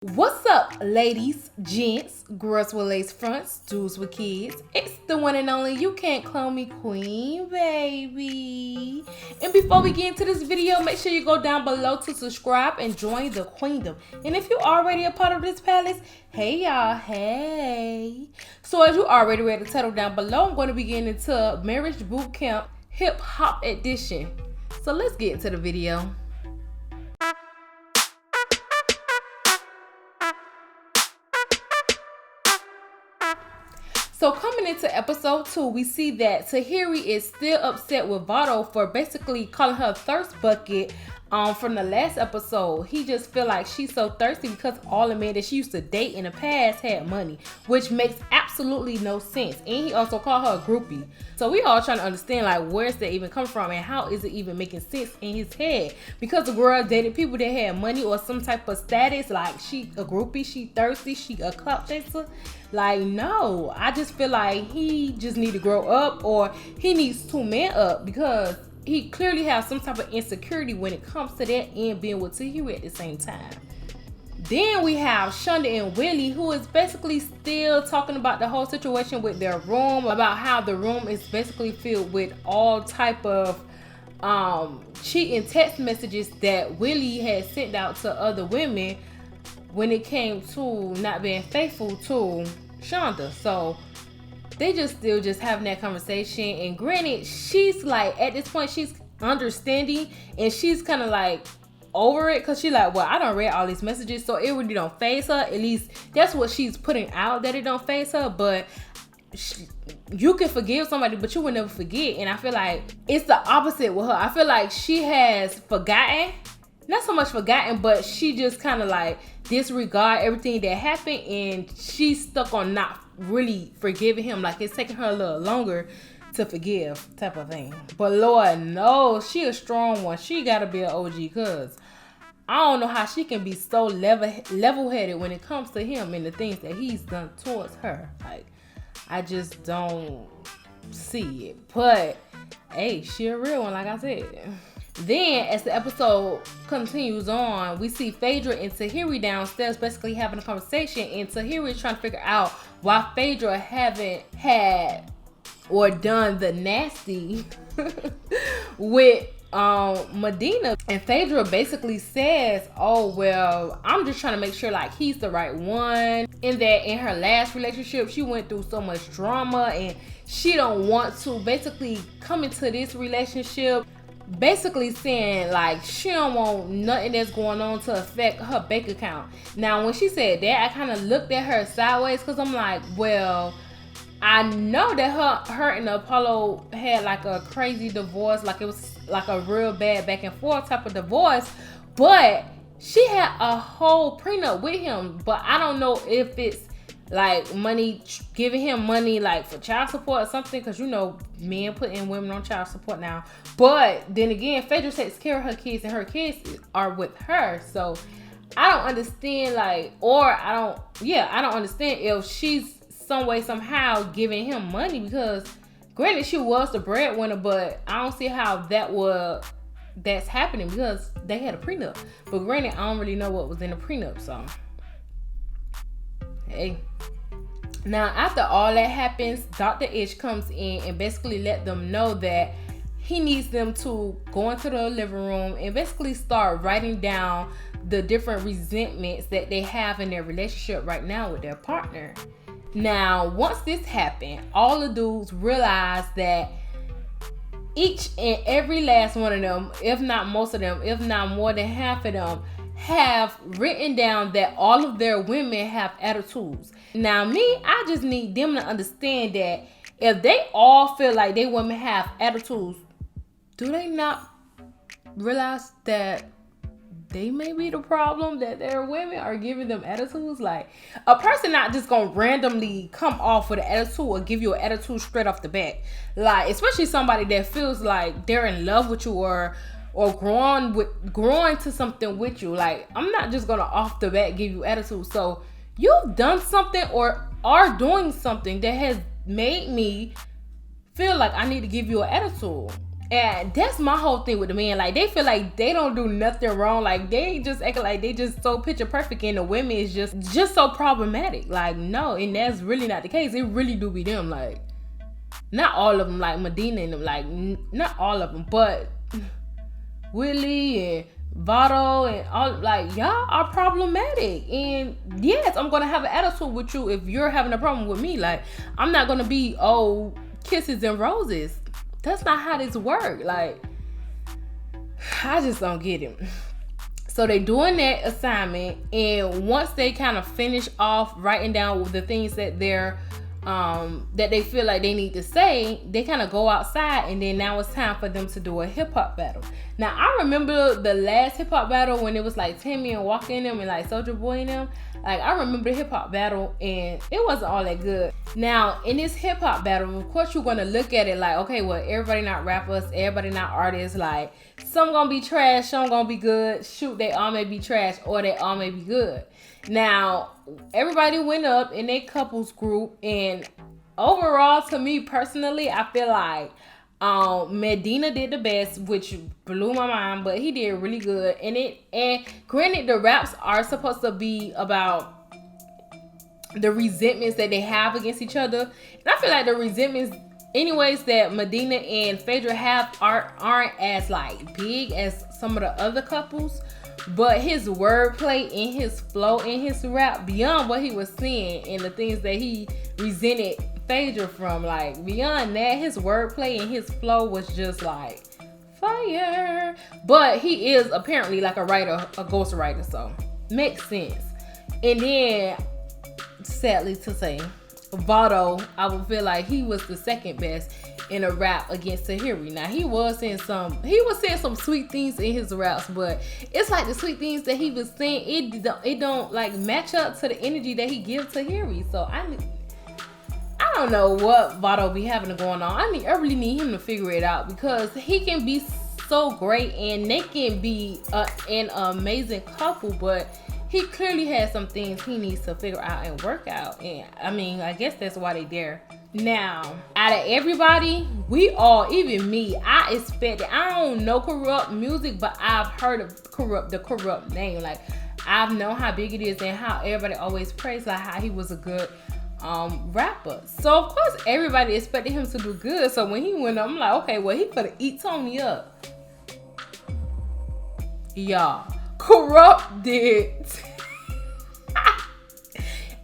What's up, ladies, gents, girls with lace fronts, dudes with kids? It's the one and only You Can't Clone Me Queen, baby. And before we get into this video, make sure you go down below to subscribe and join the queendom. And if you're already a part of this palace, hey y'all, hey. So as you already read the title down below, I'm going to be getting into Marriage Boot Camp Hip Hop Edition. So let's get into the video. So coming into episode 2, we see that Tahiry is still upset with Vado for basically calling her a thirst bucket from the last episode. He just feel like she's so thirsty because all the men that she used to date in the past had money, which makes absolutely no sense. And he also called her a groupie. So we all trying to understand, like, where's that even come from and how is it even making sense in his head? Because the girl dated people that had money or some type of status, like she a groupie, she thirsty, she a clout chaser. Like, no, I just feel like he just need to grow up, or he needs to man up, because he clearly has some type of insecurity when it comes to that and being with Tahiry at the same time. Then we have Shanda and Willie, who is basically still talking about the whole situation with their room, about how the room is basically filled with all type of cheating text messages that Willie had sent out to other women when it came to not being faithful to Shanda. So they still having that conversation, and granted, she's like, at this point she's understanding and she's kind of like over it, because she like, well, I don't read all these messages, so it really don't faze her. At least that's what she's putting out, that it don't faze her. But you can forgive somebody, but you will never forget. And I feel like it's the opposite with her. I feel like she has forgotten, not so much forgotten, but she just kind of like disregard everything that happened, and she's stuck on not really forgiving him. Like, it's taking her a little longer to forgive, type of thing. But Lord knows she a strong one. She gotta be an OG, cause I don't know how she can be so level-headed when it comes to him and the things that he's done towards her. Like, I just don't see it. But hey, she a real one, like I said. Then, as the episode continues on, we see Phaedra and Tahiry downstairs basically having a conversation, and Tahiry is trying to figure out why Phaedra haven't had or done the nasty with Medina. And Phaedra basically says, oh, well, I'm just trying to make sure like he's the right one, in that in her last relationship she went through so much drama and she don't want to basically come into this relationship basically saying like she don't want nothing that's going on to affect her bank account. Now when she said that, I kind of looked at her sideways, because I'm like, well, I know that her and Apollo had like a crazy divorce, like it was like a real bad back and forth type of divorce, but she had a whole prenup with him. But I don't know if it's like money, giving him money like for child support or something, because you know men putting women on child support now. But then again, Phaedra takes care of her kids and her kids are with her. So I don't understand, like, or I don't understand if she's some way somehow giving him money, because granted she was the breadwinner, but I don't see how that's happening, because they had a prenup. But granted, I don't really know what was in the prenup, so hey. Now after all that happens, Dr. Ish comes in and basically let them know that he needs them to go into the living room and basically start writing down the different resentments that they have in their relationship right now with their partner. Now once this happened, all the dudes realize that each and every last one of them, if not most of them, if not more than half of them, have written down that all of their women have attitudes. Now I just need them to understand that if they all feel like they women have attitudes, do they not realize that they may be the problem, that their women are giving them attitudes? Like, a person not just gonna randomly come off with an attitude or give you an attitude straight off the bat. Like, especially somebody that feels like they're in love with you or growing to something with you. Like, I'm not just gonna off the bat give you attitude. So you've done something or are doing something that has made me feel like I need to give you an attitude. And that's my whole thing with the men. Like, they feel like they don't do nothing wrong. Like, they just act like they just so picture perfect, and the women is just so problematic. Like, no, and that's really not the case. It really do be them. Like, not all of them, like Medina and them. Like, not all of them, but Willie and Vado and all, like, y'all are problematic. And yes, I'm gonna have an attitude with you if you're having a problem with me. Like, I'm not gonna be kisses and roses. That's not how this works. Like, I just don't get it. So they doing that assignment, and once they kind of finish off writing down the things that they're that they feel like they need to say, they kind of go outside, and then now it's time for them to do a hip-hop battle. Now, I remember the last hip-hop battle when it was like Timmy and Walker in them and like Soulja Boy in them. Like, I remember the hip-hop battle, and it wasn't all that good. Now, in this hip-hop battle, of course, you're going to look at it like, okay, well, everybody not rappers, everybody not artists. Like, some going to be trash, some going to be good. Shoot, they all may be trash, or they all may be good. Now, everybody went up in their couples group, and overall, to me personally, I feel like Medina did the best, which blew my mind, but he did really good. And granted, the raps are supposed to be about the resentments that they have against each other, and I feel like the resentments anyways that Medina and Phaedra have aren't as like big as some of the other couples. But his wordplay and his flow in his rap, beyond what he was saying and the things that he resented Phaedra from, like, beyond that, his wordplay and his flow was just like fire. But he is apparently like a writer, a ghostwriter, so makes sense. And then, sadly to say, Vado, I would feel like he was the second best in a rap against Tahiry. Now, he was saying some sweet things in his raps, but it's like the sweet things that he was saying, it don't like match up to the energy that he gives Tahiry. So I don't know what Vado be having going on. I really need him to figure it out, because he can be so great and they can be an amazing couple, but he clearly has some things he needs to figure out and work out. And I mean, I guess that's why they there. Now, out of everybody, we all, even me, I expected, I don't know Kurupt music, but I've heard of the Kurupt name. Like, I've known how big it is and how everybody always prays, like how he was a good rapper. So of course everybody expected him to do good. So when he went up, I'm like, okay, well, he could eat Tony up. Y'all, Kurupt did.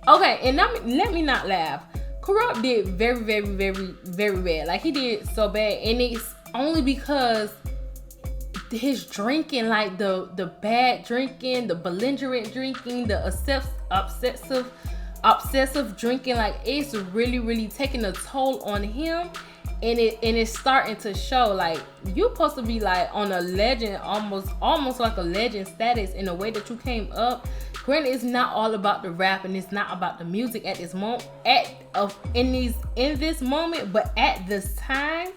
Okay, and let me not laugh. Kurupt did very, very, very, very bad. Like, he did so bad, and it's only because his drinking, like the bad drinking, the belligerent drinking, the obsessive drinking, like, it's really, really taking a toll on him, and it's starting to show. Like, you're supposed to be like on a legend, almost like a legend status in the way that you came up. Granted, it's not all about the rap and it's not about the music at this moment, in this moment, but at this time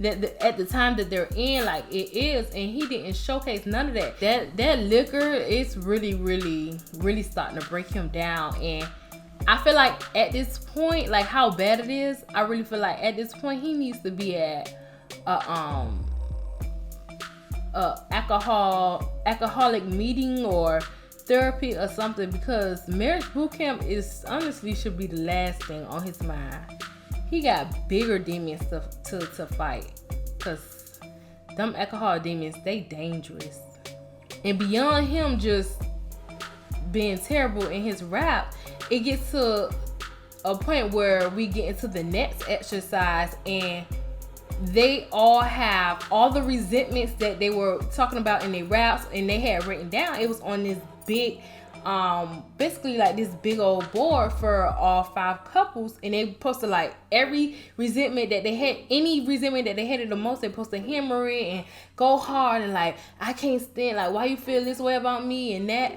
at the time that they're in, like, it is, and he didn't showcase none of that. That liquor is really, really, really starting to break him down. And I feel like at this point, like how bad it is, I really feel like at this point he needs to be at alcoholic meeting or therapy or something, because marriage boot camp is honestly should be the last thing on his mind. He got bigger demons to fight, because them alcohol demons, they dangerous. And beyond him just being terrible in his rap, it gets to a point where we get into the next exercise, and they all have all the resentments that they were talking about in their raps and they had written down. It was on this big, basically like this big old board for all 5 couples, and they posted like every resentment that they had, any resentment that they hated the most, they posted hammer it and go hard and like, I can't stand, like, why you feel this way about me and that.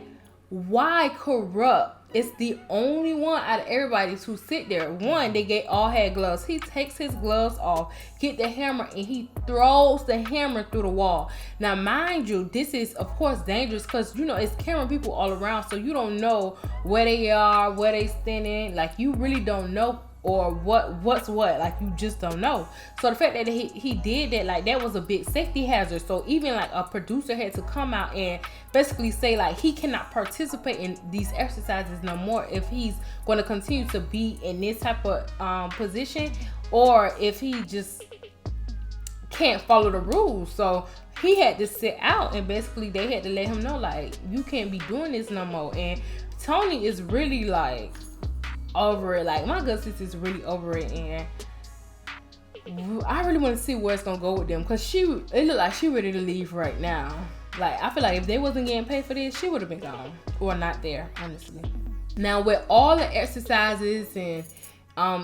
Why Kurupt is the only one out of everybody to sit there. One, they all had gloves. He takes his gloves off, get the hammer, and he throws the hammer through the wall. Now, mind you, this is of course dangerous, because you know it's camera people all around, so you don't know where they are, where they standing. Like, you really don't know or what's what, like you just don't know. So the fact that he did that, like that was a big safety hazard. So even like a producer had to come out and basically say like he cannot participate in these exercises no more if he's going to continue to be in this type of position, or if he just can't follow the rules. So he had to sit out, and basically they had to let him know like you can't be doing this no more. And Toni is really like over it. Like my good sister is really over it, and I really want to see where it's gonna go with them, because it looked like she ready to leave right now. Like I feel like if they wasn't getting paid for this, she would have been gone or not there, honestly. Now with all the exercises and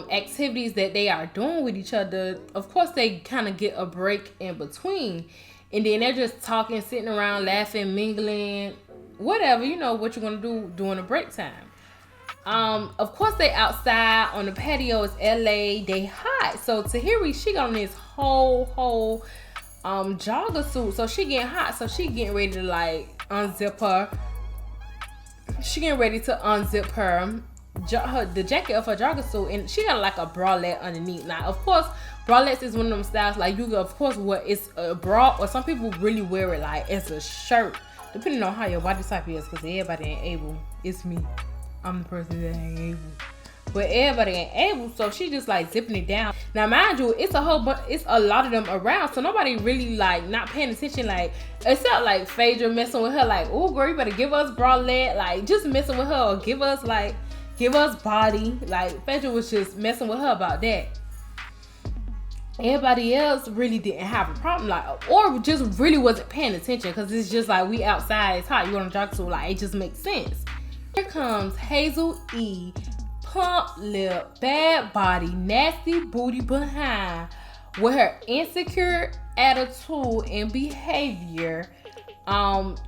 activities that they are doing with each other, of course they kind of get a break in between, and then they're just talking, sitting around, laughing, mingling, whatever, you know what you're gonna do during a break time. Of course they outside on the patio. It's LA, they hot. So Tahiry, she got on this whole jogger suit, so she getting hot, so she getting ready to like unzip her. She getting ready to unzip the jacket of her jogger suit, and she got like a bralette underneath. Now of course bralettes is one of them styles like you can of course wear it's a bra, or some people really wear it like it's a shirt, depending on how your body type is, because everybody ain't able. It's me, I'm the person that ain't able, but everybody ain't able. So she just like zipping it down. Now mind you, it's a whole bunch, it's a lot of them around, so nobody really like not paying attention, like except like Phaedra messing with her like, oh girl, you better give us bralette, like just messing with her, or give us body. Like Phaedra was just messing with her about that. Everybody else really didn't have a problem, like, or just really wasn't paying attention, because it's just like we outside, it's hot, you on a jogger suit, like it just makes sense. Here comes Hazel E, plump lip, bad body, nasty booty behind, with her insecure attitude and behavior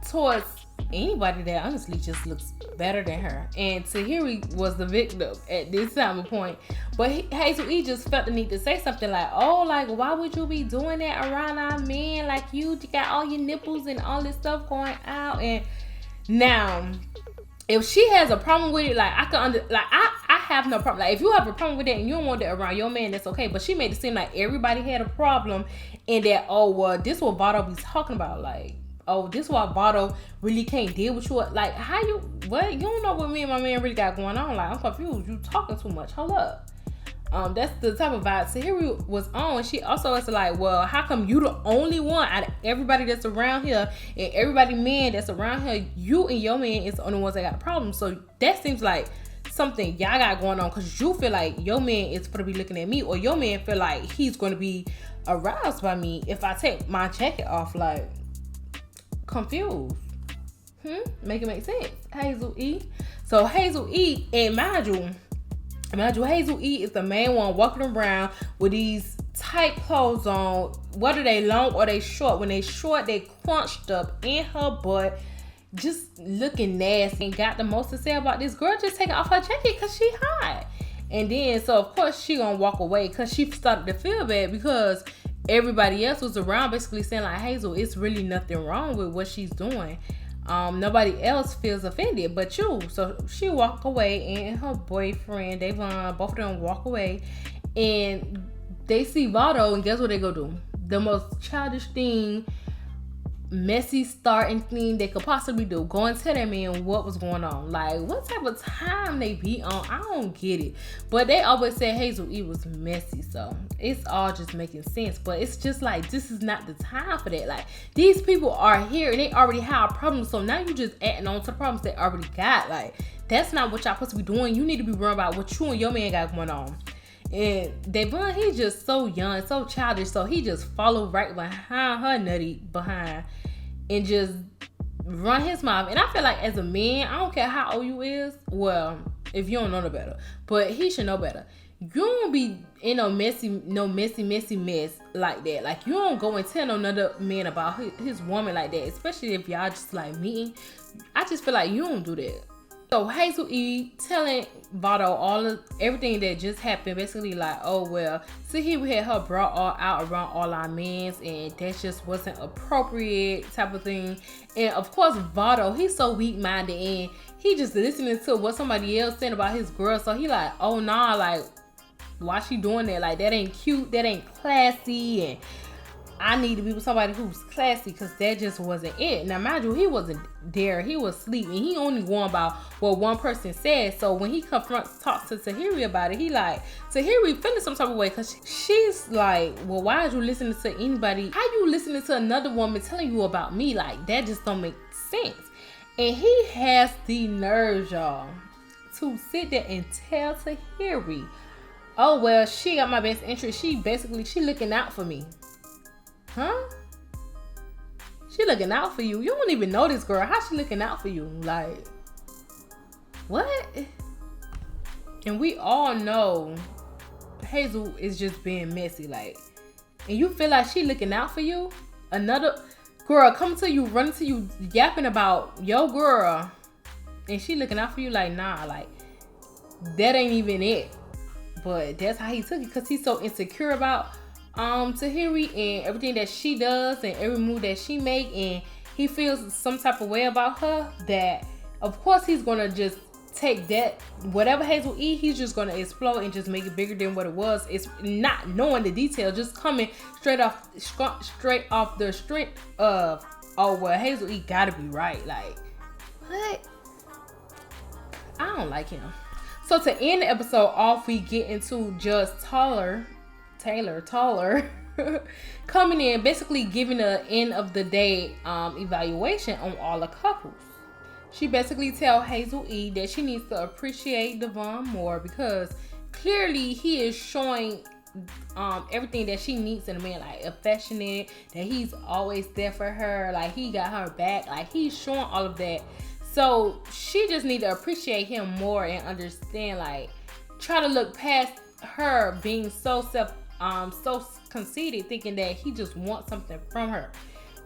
towards anybody that honestly just looks better than her. And Tahiry was the victim at this time of point, but Hazel E just felt the need to say something like, oh, like why would you be doing that around our men? Like you got all your nipples and all this stuff going out. And now if she has a problem with it, like I can I have no problem. Like if you have a problem with that and you don't want that around your man, that's okay. But she made it seem like everybody had a problem, and that, oh well, this what Vado be talking about, like, oh, this why Vado really can't deal with you. Like, how you, what? You don't know what me and my man really got going on. Like, I'm confused. You talking too much. Hold up. That's the type of vibe Tahiry was on. She also was like, well, how come you the only one out of everybody that's around here, and everybody man that's around here, you and your man is the only ones that got a problem? So that seems like something y'all got going on, because you feel like your man is going to be looking at me, or your man feel like he's going to be aroused by me if I take my jacket off. Like, confused. Make it make sense. Hazel E. So Hazel E, and mind you, Hazel E is the main one walking around with these tight clothes on, whether they long or they short. When they short, they crunched up in her butt, just looking nasty, and got the most to say about this girl just taking off her jacket because she hot. And then, so of course she gonna walk away, because she started to feel bad, because everybody else was around basically saying like, Hazel, it's really nothing wrong with what she's doing. Nobody else feels offended but you. So she walked away, and her boyfriend Davon, both of them walk away, and they see Vado, and guess what they go do? The most childish thing, messy starting thing they could possibly do. Go and tell that man what was going on. Like, what type of time they be on? I don't get it. But they always say Hazel E was messy, so it's all just making sense. But it's just like, this is not the time for that. Like, these people are here and they already have problems, so now you just adding on to the problems they already got. Like, that's not what y'all supposed to be doing. You need to be worried about what you and your man got going on. And Devon, he's just so young, so childish, so he just followed right behind her nutty behind and just run his mouth. And I feel like as a man, I don't care how old you is, well, if you don't know no better, but he should know better. You don't be in no messy mess like that. Like, you don't go and tell another man about his woman like that, especially if y'all just like meeting. I just feel like you don't do that. So Hazel E telling Vado everything that just happened, basically like, oh well, see, he had her brought all out around all our mans, and that just wasn't appropriate type of thing. And of course Vado, he's so weak-minded, and he just listening to what somebody else saying about his girl, so he like, oh nah, like why she doing that? Like, that ain't cute, that ain't classy, and I need to be with somebody who's classy, because that just wasn't it. Now, mind you, he wasn't there. He was asleep, and he only going about what one person said. So when he talks to Tahiry about it, he like, Tahiry feeling some type of way, because she's like, well, why are you listening to anybody? How you listening to another woman telling you about me? Like, that just don't make sense. And he has the nerve, y'all, to sit there and tell Tahiry, oh, well, she got my best interest. She looking out for me. Huh? She looking out for you. You don't even know this girl. How's she looking out for you? Like, what? And we all know Hazel is just being messy. Like, and you feel like she looking out for you? Another girl come to you, running to you, yapping about your girl, and she looking out for you? Like, nah, like, that ain't even it. But that's how he took it, because he's so insecure about Tahiry and everything that she does and every move that she make, and he feels some type of way about her, that of course he's gonna just take that, whatever Hazel E, he's just gonna explode and just make it bigger than what it was. It's not knowing the detail, just coming straight off the strength of, oh, well, Hazel E gotta be right. Like, what? I don't like him. So to end the episode off, we get into Judge Taylor coming in, basically giving an end of the day evaluation on all the couples. She basically tells Hazel E that she needs to appreciate Devon more, because clearly he is showing everything that she needs in a man, like affectionate, that he's always there for her, like he got her back, like he's showing all of that. So she just need to appreciate him more and understand, like, try to look past her being so conceited, thinking that he just wants something from her,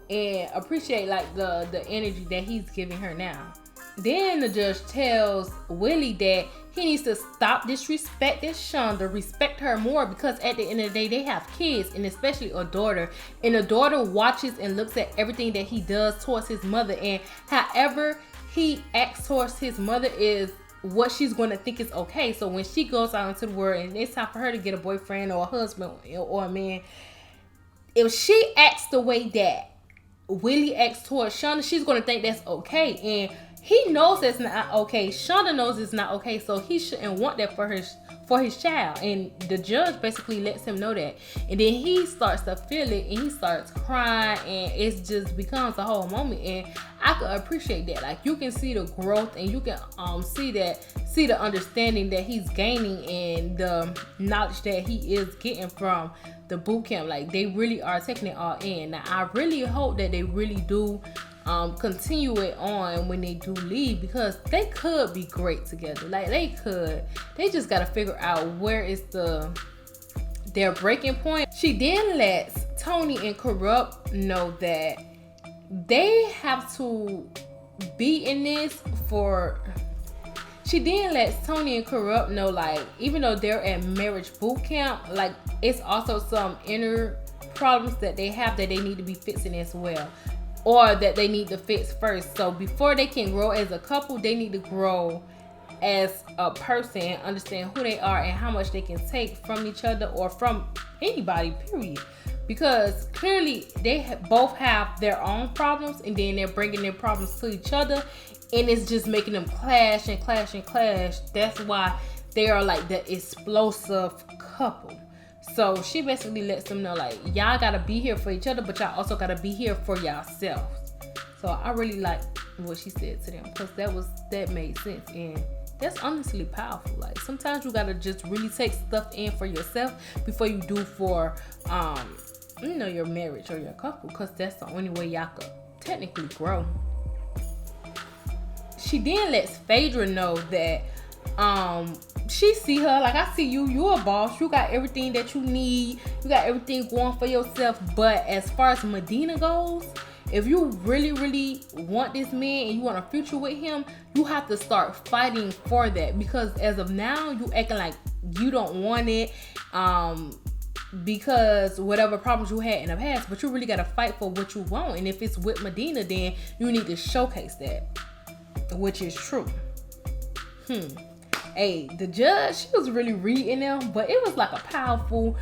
and appreciate like the energy that he's giving her now. Then the judge tells Willie that he needs to stop disrespecting Shanda, respect her more, because at the end of the day, they have kids, and especially a daughter. And the daughter watches and looks at everything that he does towards his mother, and however he acts towards his mother is what she's going to think is okay. So when she goes out into the world and it's time for her to get a boyfriend or a husband or a man, if she acts the way that Willie acts towards Shanda, she's going to think that's okay. And he knows that's not okay. Shanda knows it's not okay, so he shouldn't want that for his child. And the judge basically lets him know that. And then he starts to feel it, and he starts crying, and it just becomes a whole moment. And I could appreciate that. Like, you can see the growth, and you can see the understanding that he's gaining, and the knowledge that he is getting from the boot camp. Like, they really are taking it all in. Now, I really hope that they really do continue it on when they do leave, because they could be great together. Like, they could. They just got to figure out where is their breaking point. She then lets Toni and Kurupt know that they have to be in this for... She then lets Toni and Kurupt know, like, even though they're at marriage boot camp, like, it's also some inner problems that they have that they need to be fixing as well, or that they need to fix first. So before they can grow as a couple, they need to grow as a person and understand who they are and how much they can take from each other or from anybody, period. Because clearly they both have their own problems, and then they're bringing their problems to each other, and it's just making them clash and clash and clash. That's why they are like the explosive couple. So she basically lets them know, like, y'all gotta be here for each other, but y'all also gotta be here for yourselves. So I really like what she said to them, because that made sense, and that's honestly powerful. Like, sometimes you gotta just really take stuff in for yourself before you do for your marriage or your couple, because that's the only way y'all could technically grow. She then lets Phaedra know that she see her, like, I see you a boss, you got everything that you need, you got everything going for yourself, but as far as Medina goes, if you really, really want this man and you want a future with him, you have to start fighting for that, because as of now, you acting like you don't want it, because whatever problems you had in the past, but you really got to fight for what you want. And if it's with Medina, then you need to showcase that, which is true. hey, the judge, she was really reading them, but it was like a powerful,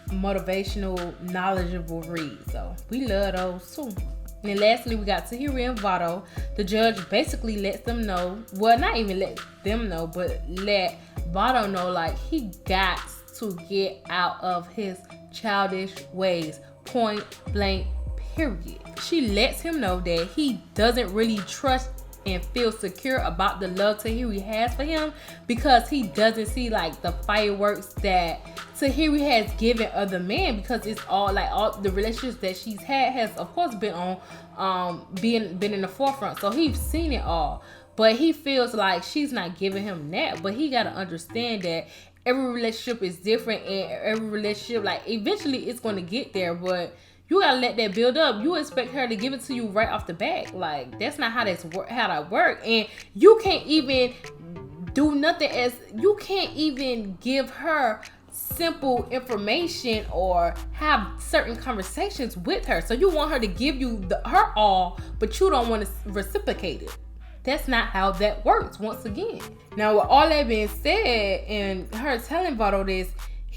motivational, knowledgeable read. So we love those too. And then lastly, we got Tahiry and Vado. The judge basically lets them know, well, not even let them know, but let Vado know, like, he got to get out of his childish ways, point blank, period. She lets him know that he doesn't really trust and feel secure about the love Tahiry has for him, because he doesn't see like the fireworks that Tahiry has given other men, because it's all the relationships that she's had has of course been on been in the forefront, so he's seen it all, but he feels like she's not giving him that. But he got to understand that every relationship is different, and every relationship, like, eventually it's going to get there, but you gotta let that build up. You expect her to give it to you right off the bat. Like, that's not how that work. And you can't even do nothing you can't even give her simple information or have certain conversations with her. So you want her to give you her all, but you don't want to reciprocate it. That's not how that works, once again. Now, with all that being said, and her telling Vado this,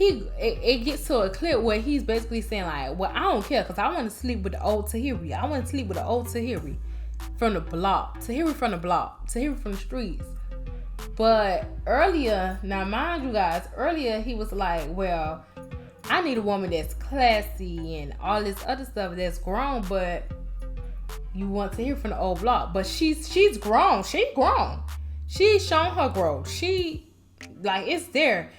it gets to a clip where he's basically saying like, well, I don't care, because I want to sleep with the old Tahiry. I want to sleep with the old Tahiry from the block. Tahiry from the block. Tahiry from the streets. But earlier, now mind you guys, earlier he was like, well, I need a woman that's classy and all this other stuff that's grown, but you want Tahiry from the old block. But she's grown. She's grown. She's shown her growth. She, like, it's there.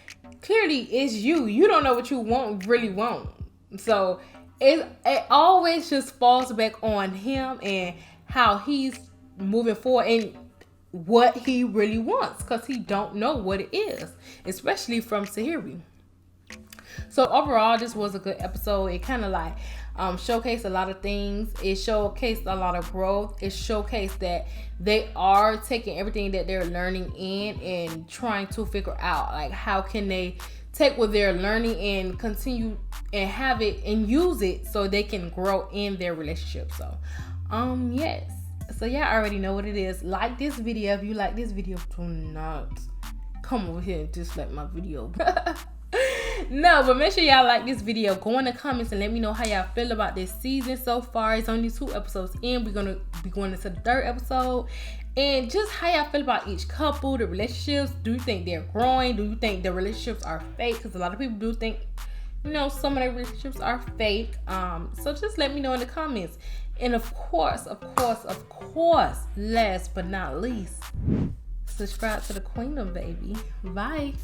Clearly it's you. You don't know what you really want. So it always just falls back on him and how he's moving forward and what he really wants, because he don't know what it is, especially from Tahiry. So overall, this was a good episode. It kind of like showcased a lot of things. It showcased a lot of growth. It showcased that they are taking everything that they're learning in and trying to figure out, like, how can they take what they're learning and continue and have it and use it so they can grow in their relationship. So yes, so y'all already know what it is. Like this video. If you like this video, do not come over here and dislike my video. No, but make sure y'all like this video. Go in the comments and let me know how y'all feel about this season so far. It's only 2 episodes in. We're gonna be going into the 3rd episode, and just how y'all feel about each couple, the relationships. Do you think they're growing? Do you think the relationships are fake? Because a lot of people do think, you know, some of their relationships are fake. So just let me know in the comments. And of course, last but not least, subscribe to the Queendom, baby. Bye.